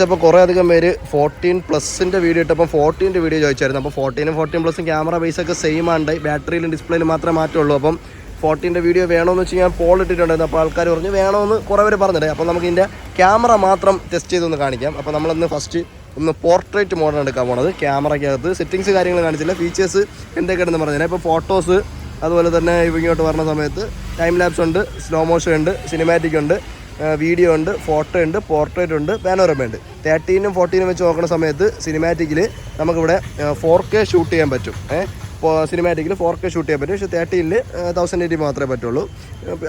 അപ്പോൾ കുറേ അധികം പേര് 14+ വീഡിയോ ഇട്ടപ്പോൾ 14 വീഡിയോ ചോദിച്ചായിരുന്നു. അപ്പോൾ 14+ഉം ക്യാമറ ബേസൊക്കെ സെയിം ആണ്, ബാറ്ററിയിലും ഡിസ്പ്ലേയിലും മാത്രമേ മാറ്റമുള്ളൂ. അപ്പം 14 വീഡിയോ വേണമെന്ന് വെച്ച് ഞാൻ പോൾ ഇട്ടിട്ടുണ്ടായിരുന്നു. അപ്പോൾ ആൾക്കാർ പറഞ്ഞു വേണമെന്ന് കുറേ പേര് പറഞ്ഞിട്ട്. അപ്പോൾ നമുക്ക് ഇതിൻ്റെ ക്യാമറ മാത്രം ടെസ്റ്റ് ചെയ്തൊന്ന് കാണിക്കാം. അപ്പോൾ നമ്മളൊന്ന് ഫസ്റ്റ് പോർട്രേറ്റ് മോഡാണ് എടുക്കാൻ പോണത്. ക്യാമറയ്ക്കകത്ത് സെറ്റിങ്സ് കാര്യങ്ങൾ കാണിച്ചില്ല, ഫീച്ചേഴ്സ് എന്തൊക്കെയാണെന്ന് പറഞ്ഞാൽ ഇപ്പോൾ ഫോട്ടോസ്, അതുപോലെ തന്നെ ഇങ്ങോട്ട് വരുന്ന സമയത്ത് ടൈം ലാപ്സ് ഉണ്ട്, സ്ലോ മോഷൻ ഉണ്ട്, സിനിമാറ്റിക് ഉണ്ട്, വീഡിയോ ഉണ്ട്, ഫോട്ടോ ഉണ്ട്, പോർട്രേറ്റ് ഉണ്ട്, പാനോരമ ഉണ്ട്. 13ഉം 14ഉം വെച്ച് നോക്കുന്ന സമയത്ത് സിനിമാറ്റിക്കിൽ നമുക്കിവിടെ 4K ഷൂട്ട് ചെയ്യാൻ പറ്റും. സിനിമാറ്റിക്കിൽ 4K ഷൂട്ട് ചെയ്യാൻ പറ്റും. പക്ഷേ 13ൽ 1080 മാത്രമേ പറ്റുള്ളൂ.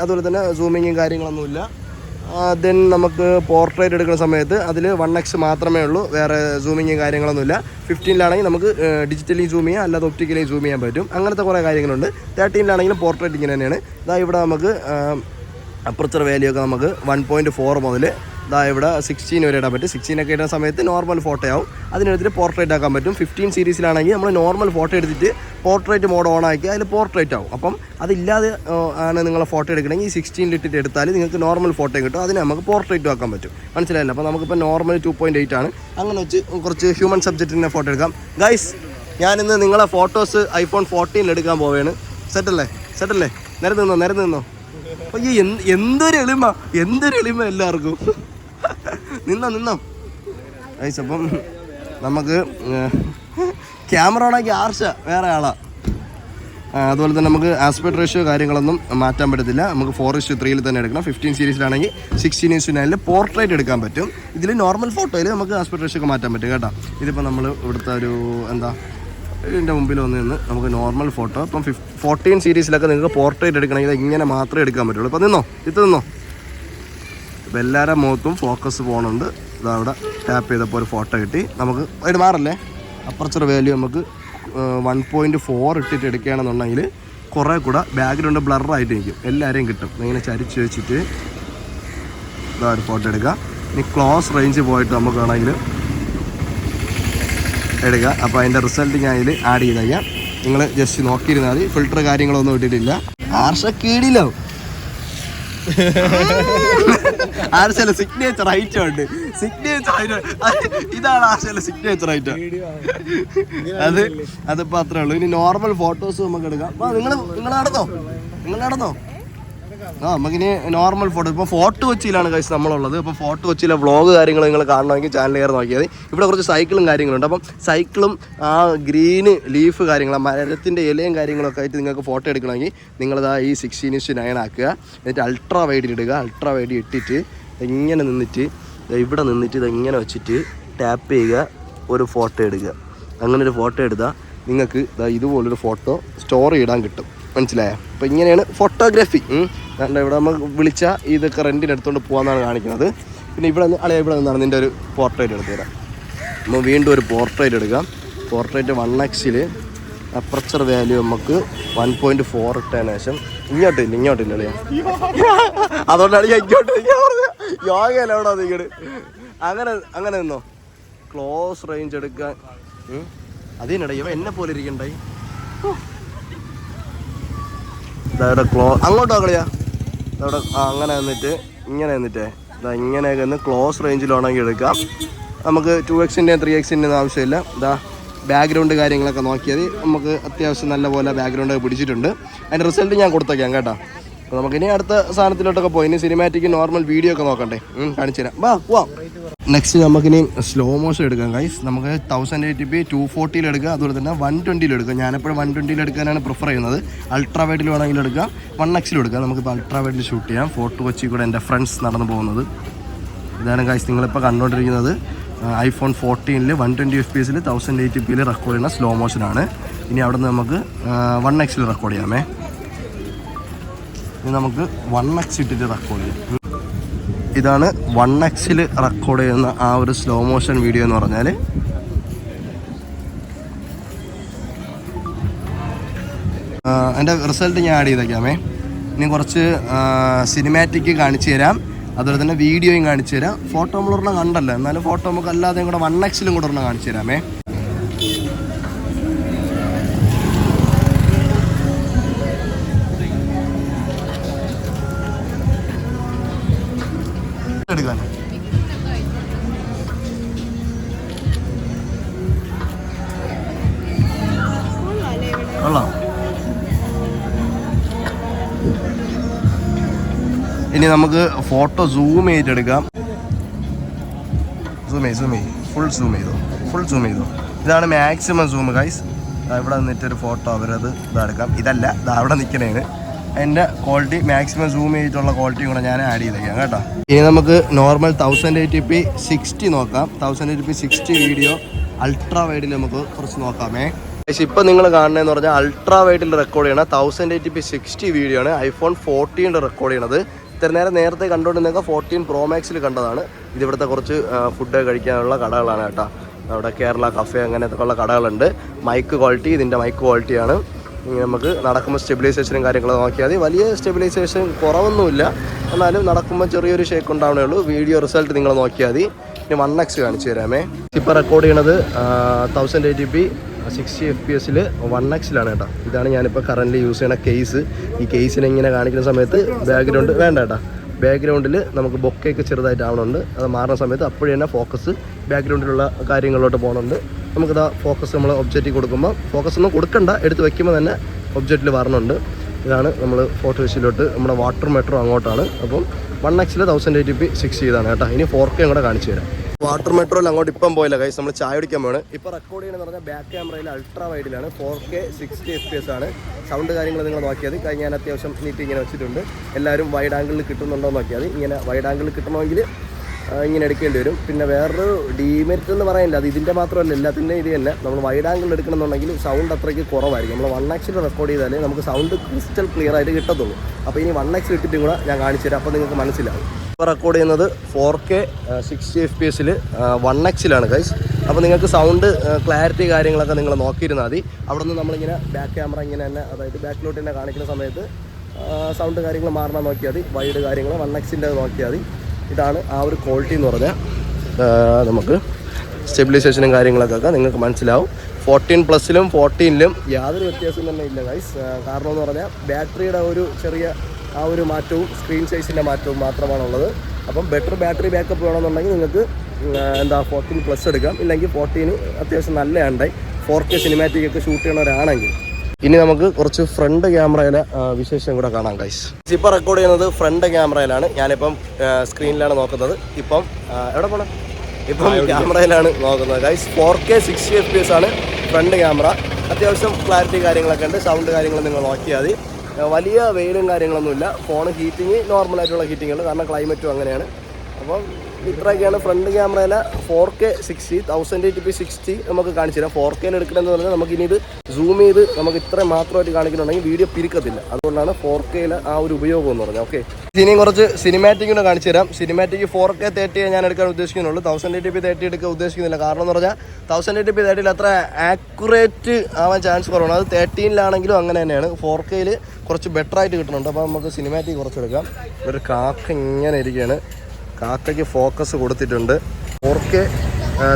അതുപോലെ തന്നെ സൂമിങ്ങും കാര്യങ്ങളൊന്നുമില്ല. ദെൻ നമുക്ക് പോർട്രേറ്റ് എടുക്കുന്ന സമയത്ത് അതിൽ 1x മാത്രമേ ഉള്ളൂ, വേറെ സൂമിങ്ങും കാര്യങ്ങളൊന്നുമില്ല. 15ലാണെങ്കിൽ നമുക്ക് ഡിജിറ്റലി സൂം ചെയ്യാം, അല്ലാതെ ഒപ്റ്റിക്കലി സൂം ചെയ്യാൻ പറ്റും. അങ്ങനത്തെ കുറേ കാര്യങ്ങളുണ്ട്. 13ലാണെങ്കിലും പോർട്രേറ്റ് ഇങ്ങനെ തന്നെയാണ്. ഇതാ ഇവിടെ നമുക്ക് അപ്പർച്ചർ വാല്യൂ ഒക്കെ നമുക്ക് 1.4 മുതൽ ഇവിടെ 16 വരെ ഇടാൻ പറ്റും. 16 ഇടുന്ന സമയത്ത് നോർമൽ ഫോട്ടോ ആവും, അതിനെടുത്തിട്ട് പോർട്രേറ്റ് ആക്കാൻ പറ്റും. 15 സീരീസിലാണെങ്കിൽ നമ്മൾ നോർമൽ ഫോട്ടോ എടുത്തിട്ട് പോർട്രേറ്റ് മോഡ് ഓൺ ആക്കി അതിൽ പോർട്രേറ്റ് ആവും. അപ്പം അതില്ലാതെ ആണ് നിങ്ങൾ ഫോട്ടോ എടുക്കണമെങ്കിൽ 16 ഇട്ടിട്ട് എടുത്താൽ നിങ്ങൾക്ക് നോർമൽ ഫോട്ടോ കിട്ടും, അതിന് നമുക്ക് പോർട്രേറ്റും ആക്കാൻ പറ്റും. മനസ്സിലായില്ല? അപ്പോൾ നമുക്കിപ്പോൾ നോർമൽ 2.8 ആണ്. അങ്ങനെ വെച്ച് കുറച്ച് ഹ്യൂമൻ സബ്ജക്റ്റിൻ്റെ ഫോട്ടോ എടുക്കാം. ഗൈസ്, ഞാനിന്ന് നിങ്ങളെ ഫോട്ടോസ് iPhone 14 എടുക്കാൻ പോവുകയാണ്. സെറ്റല്ലേ? നിരന്ന് നിന്നോ. അയ്യോ, എന്തൊരു എളിമ എല്ലാവർക്കും. നിന്നോ ഗൈസ്. അപ്പം നമുക്ക് ക്യാമറ ഓണാക്കി ആർച്ച വേറെ ആളാ. അതുപോലെ തന്നെ നമുക്ക് ആസ്പെക്ട് റേഷ്യോ കാര്യങ്ങളൊന്നും മാറ്റാൻ പറ്റത്തില്ല. നമുക്ക് 4:3 തന്നെ എടുക്കണം. 15 സീരീസിലാണെങ്കിൽ 16:9 പോർട്രേറ്റ് എടുക്കാൻ പറ്റും. ഇതിൽ നോർമൽ ഫോട്ടോയിൽ നമുക്ക് ആസ്പെക്ട് റേഷ്യോ ഒക്കെ മാറ്റാൻ പറ്റും കേട്ടോ. ഇതിപ്പോൾ നമ്മൾ ഇവിടുത്തെ ഒരു ഇതിൻ്റെ മുമ്പിൽ വന്ന് നിന്ന് നമുക്ക് നോർമൽ ഫോട്ടോ ഇപ്പം 14 സീരീസിലൊക്കെ നിങ്ങൾക്ക് പോർട്രേറ്റ് എടുക്കണമെങ്കിൽ ഇങ്ങനെ മാത്രമേ എടുക്കാൻ പറ്റുള്ളൂ. ഇപ്പോൾ നിന്നോ. ഇപ്പോൾ എല്ലാവരുടെ മുഖത്തും ഫോക്കസ് പോകുന്നുണ്ട്. ഇതാ അവിടെ ടാപ്പ് ചെയ്തപ്പോൾ ഒരു ഫോട്ടോ കിട്ടി. നമുക്ക് അതിന് മാറല്ലേ, അപ്പർച്ചർ വാല്യൂ നമുക്ക് 1.4 ഇട്ടിട്ട് എടുക്കുകയാണെന്നുണ്ടെങ്കിൽ കുറേ കൂടെ ബാക്ക്ഗ്രൗണ്ട് ബ്ലറായിട്ട് നിൽക്കും, എല്ലാവരെയും കിട്ടും. ഇങ്ങനെ ചരിച്ച് വെച്ചിട്ട് ഇതാ ഒരു ഫോട്ടോ എടുക്കുക. ഇനി ക്ലോസ് റേഞ്ച് പോയിട്ട് നമുക്ക് വേണമെങ്കിൽ എടുക്കുക. അപ്പോൾ അതിൻ്റെ റിസൾട്ട് ഞാൻ ഇതിൽ ആഡ് ചെയ്ത് കഴിഞ്ഞാൽ നിങ്ങൾ ജസ്റ്റ് നോക്കിയിരുന്നാൽ മതി. ഫിൽറ്റർ കാര്യങ്ങളൊന്നും ഇട്ടിട്ടില്ല. ആർഷ കീടിലോ ആർഷല്ല സിഗ്നേച്ചർ ഐറ്റം ഉണ്ട്. ഇതാണ് ആർഷല്ല സിഗ്നേച്ചർ ഐറ്റം. അതിപ്പോൾ അത്രേ ഉള്ളൂ. ഇനി നോർമൽ ഫോട്ടോസ് നമുക്ക് എടുക്കാം. നിങ്ങൾ നടന്നോ. നമുക്കിനി നോർമൽ ഫോട്ടോ. ഇപ്പോൾ ഫോർട്ട് കൊച്ചിയിലാണ് ഗൈസ് നമ്മളുള്ളത്. അപ്പോൾ ഫോർട്ട് കൊച്ചിയിലെ വ്ളോഗ് കാര്യങ്ങൾ നിങ്ങൾ കാണണമെങ്കിൽ ചാനൽ കയറി നോക്കിയാൽ ഇവിടെ കുറച്ച് സൈക്കിളും കാര്യങ്ങളുണ്ട്. അപ്പം സൈക്കിളും ആ ഗ്രീന് ലീഫ് കാര്യങ്ങൾ, മരത്തിൻ്റെ ഇലയും കാര്യങ്ങളൊക്കെ ആയിട്ട് നിങ്ങൾക്ക് ഫോട്ടോ എടുക്കണമെങ്കിൽ നിങ്ങളിതാ ഈ 16:9 ആക്കുക. എന്നിട്ട് അൾട്രാ വൈഡിൽ ഇടുക. അൾട്രാ വൈഡിൽ ഇട്ടിട്ട് ഇങ്ങനെ നിന്നിട്ട് ഇവിടെ നിന്നിട്ട് ഇതെങ്ങനെ വെച്ചിട്ട് ടാപ്പ് ചെയ്യുക, ഒരു ഫോട്ടോ എടുക്കുക. അങ്ങനെ ഒരു ഫോട്ടോ എടുത്താൽ നിങ്ങൾക്ക് ഇതുപോലൊരു ഫോട്ടോ സ്റ്റോറി ഇടാൻ കിട്ടും. മനസ്സിലായോ? അപ്പോൾ ഇങ്ങനെയാണ് ഫോട്ടോഗ്രാഫി. ഇവിടെ നമുക്ക് വിളിച്ചാൽ ഇതൊക്കെ റെൻറ്റിന് എടുത്തുകൊണ്ട് പോകാമെന്നാണ് കാണിക്കുന്നത്. പിന്നെ ഇവിടെ നിന്നാണ് നിൻ്റെ ഒരു പോർട്രേറ്റ് എടുത്ത് തരാം. നമ്മൾ വീണ്ടും ഒരു പോർട്രേറ്റ് എടുക്കാം. പോർട്രേറ്റ് 1x അപ്പർച്ചർ വാല്യൂ നമുക്ക് 1.4 ഇട്ടതിന് ശേഷം ഇങ്ങോട്ടില്ല അളിയാ. അതുകൊണ്ടാണ് ഞാൻ ഇങ്ങോട്ട് യോഗയല്ല എവിടെ നിങ്ങട്. അങ്ങനെ നിന്നോ. ക്ലോസ് റേഞ്ച് എടുക്കാൻ അതിനിടയിൽ എന്നെ പോലെ ഇരിക്കണ്ടായി. അങ്ങോട്ടോ കളിയാ. അവിടെ അങ്ങനെ നിന്നിട്ട് ഇങ്ങനെ നിന്നിട്ടേ ഇങ്ങനെയൊക്കെ ഒന്ന് ക്ലോസ് റേഞ്ചിലാണെങ്കിൽ എടുക്കാം. നമുക്ക് 2x-ൻ്റെയും 3x-ൻ്റെയും ആവശ്യമില്ല. ബാക്ക്ഗ്രൗണ്ട് കാര്യങ്ങളൊക്കെ നോക്കിയാൽ നമുക്ക് അത്യാവശ്യം നല്ല പോലെ ബാക്ക്ഗ്രൗണ്ട് പിടിച്ചിട്ടുണ്ട്. അതിൻ്റെ റിസൾട്ട് ഞാൻ കൊടുത്തേക്കാം കേട്ടോ. അപ്പോൾ നമുക്കിനി അടുത്ത സാധനത്തിലോട്ടൊക്കെ പോയി ഇനി സിനിമാറ്റിക് നോർമൽ വീഡിയോ ഒക്കെ നോക്കണ്ടേ, കാണിച്ചു തരാം. പോവാം. നെക്സ്റ്റ് നമുക്കിനി സ്ലോ മോഷൻ എടുക്കാം ഗൈസ്. നമുക്ക് 1080p 240 എടുക്കുക, അതുപോലെ തന്നെ 120 എടുക്കുക. ഞാനെപ്പോഴും 120 എടുക്കാനാണ് പ്രിഫർ ചെയ്യുന്നത്. അൾട്രാ വൈഡിൽ വേണമെങ്കിൽ എടുക്കാം, 1x എടുക്കാം. നമുക്കിപ്പോൾ അൾട്രാ വൈഡിൽ ഷൂട്ട് ചെയ്യാം. ഫോർട്ട് കൊച്ചി കൂടെ എൻ്റെ ഫ്രണ്ട്സ് നടന്നു പോകുന്നത് ഇതാണ് ഗൈസ്. നിങ്ങളിപ്പോൾ കണ്ടുകൊണ്ടിരിക്കുന്നത് iPhone 14 120 fps 1080p റെക്കോർഡ് ചെയ്യുന്ന സ്ലോ മോഷനാണ്. ഇനി അവിടെ നിന്ന് നമുക്ക് 1x റെക്കോർഡ് ചെയ്യാമേ. ഇനി നമുക്ക് 1x ഇട്ടിട്ട് റെക്കോർഡ് ചെയ്യാം. ഇതാണ് 1x റെക്കോർഡ് ചെയ്യുന്ന ആ ഒരു സ്ലോ മോഷൻ വീഡിയോ എന്ന് പറഞ്ഞാൽ. എൻ്റെ റിസൾട്ട് ഞാൻ ആഡ് ചെയ്തേക്കാമേ. ഇനി കുറച്ച് സിനിമാറ്റിക് കാണിച്ചു തരാം, അതുപോലെ തന്നെ വീഡിയോയും കാണിച്ചു തരാം. ഫോട്ടോ നമ്മളൊരെണ്ണം കണ്ടല്ലോ, എന്നാലും ഫോട്ടോ നമുക്ക് അല്ലാതെയും കൂടെ 1x കൂടെ ഒരെണ്ണം കാണിച്ചു തരാമേ. എടുക്കാൻ ഇനി നമുക്ക് ഫോട്ടോ സൂം ചെയ്തെടുക്കാം. സൂം ഫുൾ സൂം ചെയ്തോ. ഇതാണ് മാക്സിമം സൂം ഗൈസ്. ഇവിടെ നിന്നിട്ടൊരു ഫോട്ടോ അവരത് ഇതെടുക്കാം. ഇതല്ല, ഇത് അവിടെ നിൽക്കണേന്. അതിൻ്റെ ക്വാളിറ്റി മാക്സിമം സൂം ചെയ്തിട്ടുള്ള ക്വാളിറ്റി കൂടെ ഞാൻ ആഡ് ചെയ്തേക്കാം കേട്ടോ. ഇനി നമുക്ക് നോർമൽ 1080p 60 നോക്കാം. 1080p 60 വീഡിയോ അൾട്രാ വൈഡിൽ നമുക്ക് കുറച്ച് നോക്കാമേ. ഇപ്പം നിങ്ങൾ കാണുന്നതെന്ന് പറഞ്ഞാൽ അൾട്രാ വൈഡിൽ റെക്കോർഡ് ചെയ്യണ 1080p 60 വീഡിയോ ആണ്. iPhone 14 റെക്കോർഡ് ചെയ്യണത്. ഇത്ര നേരത്തെ കണ്ടുകൊണ്ടിരുന്നൊക്കെ 14 Pro Maxൽ കണ്ടതാണ്. ഇതിവിടുത്തെ കുറച്ച് ഫുഡ് കഴിക്കാനുള്ള കടകളാണ് കേട്ടോ. അവിടെ കേരള കഫേ അങ്ങനത്തെ ഉള്ള കടകളുണ്ട്. മൈക്ക് ക്വാളിറ്റി, ഇതിൻ്റെ മൈക്ക് ക്വാളിറ്റിയാണ്. നമുക്ക് നടക്കുമ്പോൾ സ്റ്റെബിലൈസേഷനും കാര്യങ്ങളും നോക്കിയാൽ മതി. വലിയ സ്റ്റെബിലൈസേഷൻ കുറവൊന്നുമില്ല, എന്നാലും നടക്കുമ്പോൾ ചെറിയൊരു ഷേക്ക് ഉണ്ടാവണേ ഉള്ളൂ. വീഡിയോ റിസൾട്ട് നിങ്ങൾ നോക്കിയാൽ മതി. ഇനി 1x കാണിച്ചു തരാമേ. ഇപ്പോൾ റെക്കോർഡ് ചെയ്യണത് 1080p 60 FPS 1xലാണ് കേട്ടോ. ഇതാണ് ഞാനിപ്പോൾ കറൻ്റ് യൂസ് ചെയ്യണ കേസ്. ഈ കേസിനെ ഇങ്ങനെ കാണിക്കുന്ന സമയത്ത് ബാക്ക്ഗ്രൗണ്ട് വേണ്ട കേട്ടോ. ബാക്ക്ഗ്രൗണ്ടിൽ നമുക്ക് ബൊക്കെയൊക്കെ ചെറുതായിട്ട് ആവണുണ്ട്. അത് മാറുന്ന സമയത്ത് അപ്പോഴും തന്നെ ഫോക്കസ് ബാക്ക്ഗ്രൗണ്ടിലുള്ള കാര്യങ്ങളിലോട്ട് പോകുന്നുണ്ട്. നമുക്കിതാ ഫോക്കസ് നമ്മൾ ഒബ്ജക്റ്റിൽ കൊടുക്കുമ്പോൾ ഫോക്കസ് ഒന്നും കൊടുക്കണ്ട, എടുത്ത് വയ്ക്കുമ്പോൾ തന്നെ ഒബ്ജക്റ്റിൽ വരണുണ്ട്. ഇതാണ് നമ്മൾ ഫോട്ടോ വിഷയിലോട്ട് നമ്മുടെ വാട്ടർ മെട്രോ അങ്ങോട്ടാണ്. അപ്പം 1xൽ 1080p 60 ഇതാണ് കേട്ടോ. ഇനി 4K കൂടെ കാണിച്ചു തരാം. വാട്ടർ മെട്രോയിൽ അങ്ങോട്ട് ഇപ്പം പോയില്ല ഗൈസ്, നമ്മൾ ചായ കുടിക്കാൻ പോവാണ്. ഇപ്പോൾ റെക്കോർഡ് ചെയ്യണമെന്ന് പറഞ്ഞാൽ ബാക്ക് ക്യാമറയിൽ അൾട്രാ വൈഡിലാണ്. 4K 60 FPS ആണ്. സൗണ്ട് കാര്യങ്ങൾ നിങ്ങൾ നോക്കിയാൽ മതി. ഞാൻ അത്യാവശ്യം നീറ്റ് ഇങ്ങനെ വെച്ചിട്ടുണ്ട്. എല്ലാവരും വൈഡ് ആംഗിളിൽ കിട്ടുന്നുണ്ടോ എന്ന് നോക്കിയാൽ മതി. ഇങ്ങനെ വൈഡ് ആംഗിളിൽ കിട്ടണമെങ്കിൽ ഇങ്ങനെ എടുക്കേണ്ടി വരും. പിന്നെ വേറൊരു ഡീമെറിറ്റ് എന്ന് പറയാനില്ല, അത് ഇതിൻ്റെ മാത്രമല്ല, എല്ലാത്തിൻ്റെ ഇത് തന്നെ. നമ്മൾ വൈഡ് ആംഗിൾ എടുക്കണമെന്നുണ്ടെങ്കിൽ സൗണ്ട് അത്രയ്ക്ക് കുറവായിരിക്കും. നമ്മൾ 1xൽ റെക്കോർഡ് ചെയ്താലേ നമുക്ക് സൗണ്ട് ക്രിസ്റ്റൽ ക്ലിയർ ആയിട്ട് കിട്ടത്തുള്ളൂ. അപ്പോൾ ഇനി 1x ഇട്ടിട്ടും കൂടെ ഞാൻ കാണിച്ചു തരാം, അപ്പോൾ നിങ്ങൾക്ക് മനസ്സിലാവും. ഇപ്പോൾ റെക്കോർഡ് ചെയ്യുന്നത് 4K 60 FPS 1xലാണ് ഗൈസ്. അപ്പോൾ നിങ്ങൾക്ക് സൗണ്ട് ക്ലാരിറ്റി കാര്യങ്ങളൊക്കെ നിങ്ങൾ നോക്കിയിരുന്നാൽ മതി. അവിടെ നിന്ന് നമ്മളിങ്ങനെ ബാക്ക് ക്യാമറ ഇങ്ങനെ തന്നെ, അതായത് ബാക്കിലോട്ട് തന്നെ കാണിക്കുന്ന സമയത്ത് സൗണ്ട് കാര്യങ്ങൾ മാറണം നോക്കിയാൽ മതി. വൈഡ് കാര്യങ്ങൾ 1xൻ്റെ നോക്കിയാൽ മതി. ഇതാണ് ആ ഒരു ക്വാളിറ്റി എന്ന് പറഞ്ഞാൽ നമുക്ക് സ്റ്റെബിലൈസേഷനും കാര്യങ്ങളൊക്കെ നിങ്ങൾക്ക് മനസ്സിലാവും. 14+ലും 14ലും യാതൊരു വ്യത്യാസം തന്നെ ഇല്ല ഗൈസ്. കാരണം എന്ന് പറഞ്ഞാൽ ബാറ്ററിയുടെ ഒരു ചെറിയ ആ ഒരു മാറ്റവും സ്ക്രീൻ സൈസിൻ്റെ മാറ്റവും മാത്രമാണുള്ളത്. അപ്പം ബെറ്റർ ബാറ്ററി ബാക്കപ്പ് വേണമെന്നുണ്ടെങ്കിൽ നിങ്ങൾക്ക് 14+ എടുക്കാം. ഇല്ലെങ്കിൽ 14 അത്യാവശ്യം നല്ല ആണ്ടായി 4K സിനിമാറ്റിക് ഒക്കെ ഷൂട്ട് ചെയ്യണവരാണെങ്കിൽ. ഇനി നമുക്ക് കുറച്ച് ഫ്രണ്ട് ക്യാമറയിലെ വിശേഷം കൂടെ കാണാം ഗൈസ്. ഇപ്പോൾ റെക്കോർഡ് ചെയ്യുന്നത് ഫ്രണ്ട് ക്യാമറയിലാണ്. ഞാനിപ്പം സ്ക്രീനിലാണ് നോക്കുന്നത്. ഇപ്പം എവിടെ പോകണം? ഇപ്പം ക്യാമറയിലാണ് നോക്കുന്നത് ഗൈസ്. 4K 60 FPS ആണ് ഫ്രണ്ട് ക്യാമറ. അത്യാവശ്യം ക്ലാരിറ്റി കാര്യങ്ങളൊക്കെ ഉണ്ട്. സൗണ്ട് കാര്യങ്ങൾ നിങ്ങൾ നോക്കിയാൽ മതി. വലിയ വെയിലും കാര്യങ്ങളൊന്നുമില്ല. ഫോൺ ഹീറ്റിങ് നോർമലായിട്ടുള്ള ഹീറ്റിംഗ് ഉണ്ട്, കാരണം ക്ലൈമറ്റും അങ്ങനെയാണ്. അപ്പം ഇത്രയൊക്കെയാണ് ഫ്രണ്ട് ക്യാമറയിലെ 4K 60 1080p 60 നമുക്ക് കാണിച്ചു തരാം. 4Kയിൽ എടുക്കണമെന്ന് പറഞ്ഞാൽ നമുക്ക് ഇനി ഇത് സൂം ചെയ്ത് നമുക്ക് ഇത്ര മാത്രമായിട്ട് കാണിക്കുന്നുണ്ടെങ്കിൽ വീഡിയോ പിരിക്കത്തില്ല. അതുകൊണ്ടാണ് 4Kയിൽ ആ ഒരു ഉപയോഗം എന്ന് പറഞ്ഞാൽ. ഓക്കെ, ഇനിയും കുറച്ച് സിനിമാറ്റിക് കൂടെ കാണിച്ചു തരാം. സിനിമാറ്റിക് 4K 30 ഞാൻ എടുക്കാൻ ഉദ്ദേശിക്കുന്നുള്ളൂ. 1080p 30 എടുക്കാൻ ഉദ്ദേശിക്കുന്നില്ല. കാരണം എന്ന് പറഞ്ഞാൽ 1080p 30 അത്ര ആക്യുറേറ്റ് ആവാൻ ചാൻസ് കുറവാണ്. അത് 13ലാണെങ്കിലും അങ്ങനെ തന്നെയാണ്. 4Kയിൽ കുറച്ച് ബെറ്റർ ആയിട്ട് കിട്ടുന്നുണ്ട്. അപ്പോൾ നമുക്ക് സിനിമാറ്റിക് കുറച്ചെടുക്കാം. ഒരു കാക്ക ഇങ്ങനെ ഇരിക്കുകയാണ്. കാക്കയ്ക്ക് ഫോക്കസ് കൊടുത്തിട്ടുണ്ട്. 4K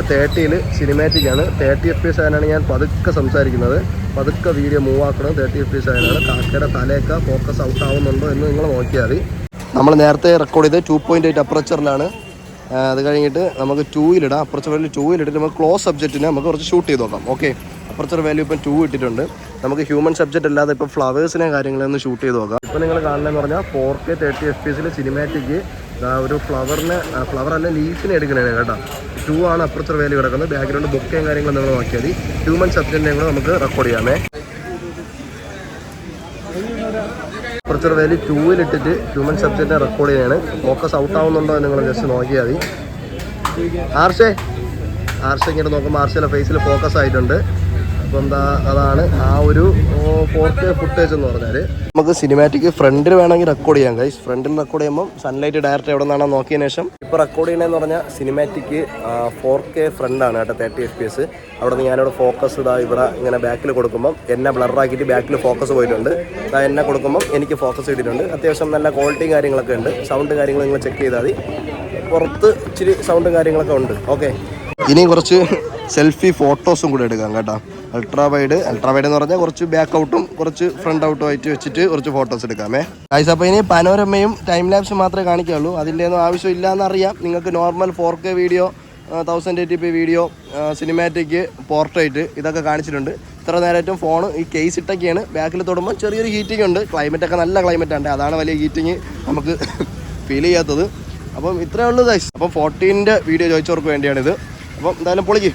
30ൽ സിനിമാറ്റിക്കാണ്. 30 FPS ആയാണ് ഞാൻ പതുക്കെ സംസാരിക്കുന്നത്. പതുക്കെ വീഡിയോ മൂവ് ആക്കണം. 30 FPS ആയാണ്. കാക്കയുടെ തലയൊക്കെ ഫോക്കസ് ഔട്ട് ആവുന്നുണ്ടോ എന്ന് നിങ്ങൾ നോക്കിയാൽ മതി. നമ്മൾ നേരത്തെ റെക്കോർഡ് ചെയ്ത് 2.8 അപ്പർച്ചറിലാണ്. അത് കഴിഞ്ഞിട്ട് നമുക്ക് 2-ലിടാം. അപ്പർച്ചർ വാല്യൂ 2-ലിട്ടിട്ട് നമുക്ക് ക്ലോസ് സബ്ജക്റ്റിനെ നമുക്ക് കുറച്ച് ഷൂട്ട് ചെയ്ത് നോക്കാം. ഓക്കെ, അപ്പർച്ചർ വാല്യൂ ഇപ്പം 2 ഇട്ടിട്ടുണ്ട്. നമുക്ക് ഹ്യൂമൻ സബ്ജക്റ്റ് അല്ലാതെ ഇപ്പോൾ ഫ്ലവേഴ്സിനെ കാര്യങ്ങളൊന്ന് ഷൂട്ട് ചെയ്ത് നോക്കാം. ഇപ്പോൾ നിങ്ങൾ കാണുന്നതെന്ന് പറഞ്ഞാൽ 4K 30 FPS സിനിമാറ്റിക് ഒരു ഫ്ലവർ അല്ല ലീഫിനെ എടുക്കണേ കേട്ടോ. 2 ആണ് അപ്പർച്ചർ വാല്യൂ കിടക്കുന്നത്. ബാക്ക്ഗ്രൗണ്ട് ബൊക്കയും കാര്യങ്ങളും നിങ്ങൾ നോക്കിയാൽ മതി. ഹ്യൂമൻ സബ്ജക്റ്റിനെയും കൂടെ നമുക്ക് റെക്കോർഡ് ചെയ്യാമേ. അപ്പർച്ചർ വാല്യൂ 2-ലിട്ടിട്ട് ഹ്യൂമൻ സബ്ജക്റ്റിനെ റെക്കോർഡ് ചെയ്യാണ്. ഫോക്കസ് ഔട്ട് ആവുന്നുണ്ടോ എന്ന് നിങ്ങൾ ജസ്റ്റ് നോക്കിയാൽ മതി. ആർഷേ ഇങ്ങനെ നോക്കുമ്പോൾ ആർഷയുടെ ഫേസിൽ ഫോക്കസ് ആയിട്ടുണ്ട്. അപ്പോൾ എന്താ, അതാണ് ആ ഒരു 4K ഫുട്ടേജ് എന്ന് പറഞ്ഞാൽ. നമുക്ക് സിനിമാറ്റിക് ഫ്രണ്ടിൽ വേണമെങ്കിൽ റെക്കോർഡ് ചെയ്യാം ഗൈസ്. ഫ്രണ്ടിൽ റെക്കോർഡ് ചെയ്യുമ്പോൾ സൺലൈറ്റ് ഡയറക്റ്റ് എവിടെ നിന്നാണോ നോക്കിയതിന് ശേഷം ഇപ്പോൾ റെക്കോർഡ് ചെയ്യണമെന്ന് പറഞ്ഞാൽ സിനിമാറ്റിക് 4K ഫ്രണ്ടാണ് കേട്ടോ 30 FPS. അവിടെ നിന്ന് ഞാനിവിടെ ഫോക്കസ് ഇവിടെ ഇങ്ങനെ ബാക്കിൽ കൊടുക്കുമ്പം എന്നെ ബ്ലറാക്കിയിട്ട് ബാക്കിൽ ഫോക്കസ് പോയിട്ടുണ്ട്. എന്നെ കൊടുക്കുമ്പം എനിക്ക് ഫോക്കസ് കിട്ടിയിട്ടുണ്ട്. അത്യാവശ്യം നല്ല ക്വാളിറ്റിയും കാര്യങ്ങളൊക്കെ ഉണ്ട്. സൗണ്ട് കാര്യങ്ങൾ നിങ്ങൾ ചെക്ക് ചെയ്താൽ മതി. പുറത്ത് ഇച്ചിരി സൗണ്ട് കാര്യങ്ങളൊക്കെ ഉണ്ട്. ഓക്കെ, ഇനിയും കുറച്ച് സെൽഫി ഫോട്ടോസും കൂടെ എടുക്കാം കേട്ടോ. അൾട്രാ വൈഡ് എന്ന് പറഞ്ഞാൽ കുറച്ച് ബാക്ക് ഔട്ടും കുറച്ച് ഫ്രണ്ട് ഔട്ടും ആയിട്ട് വെച്ചിട്ട് കുറച്ച് ഫോട്ടോസ് എടുക്കാമേ ഗൈസ്. അപ്പോൾ ഇനി പനോരമയും ടൈം ലാപ്സും മാത്രമേ കാണിക്കാവുള്ളൂ. അതിൻ്റെ ഒന്നും ആവശ്യമില്ല എന്നറിയാം. നിങ്ങൾക്ക് normal 4K video, 1080p video, cinematic, portrait ഇതൊക്കെ കാണിച്ചിട്ടുണ്ട്. ഇത്ര നേരമായിട്ടും ഫോൺ ഈ കേസ് ഇട്ടൊക്കെയാണ്. ബാക്കിൽ തൊടുമ്പോൾ ചെറിയൊരു ഹീറ്റിംഗ് ഉണ്ട്. ക്ലൈമറ്റൊക്കെ നല്ല ക്ലൈമറ്റാണ്. അതാണ് വലിയ ഹീറ്റിംഗ് നമുക്ക് ഫീൽ ചെയ്യാത്തത്. അപ്പം ഇത്രയേ ഉള്ളൂ ഗൈസ്. അപ്പം 14ൻ്റെ വീഡിയോ ചോദിച്ചവർക്ക് വേണ്ടിയാണിത്. അപ്പം എന്തായാലും പൊളിക്ക്.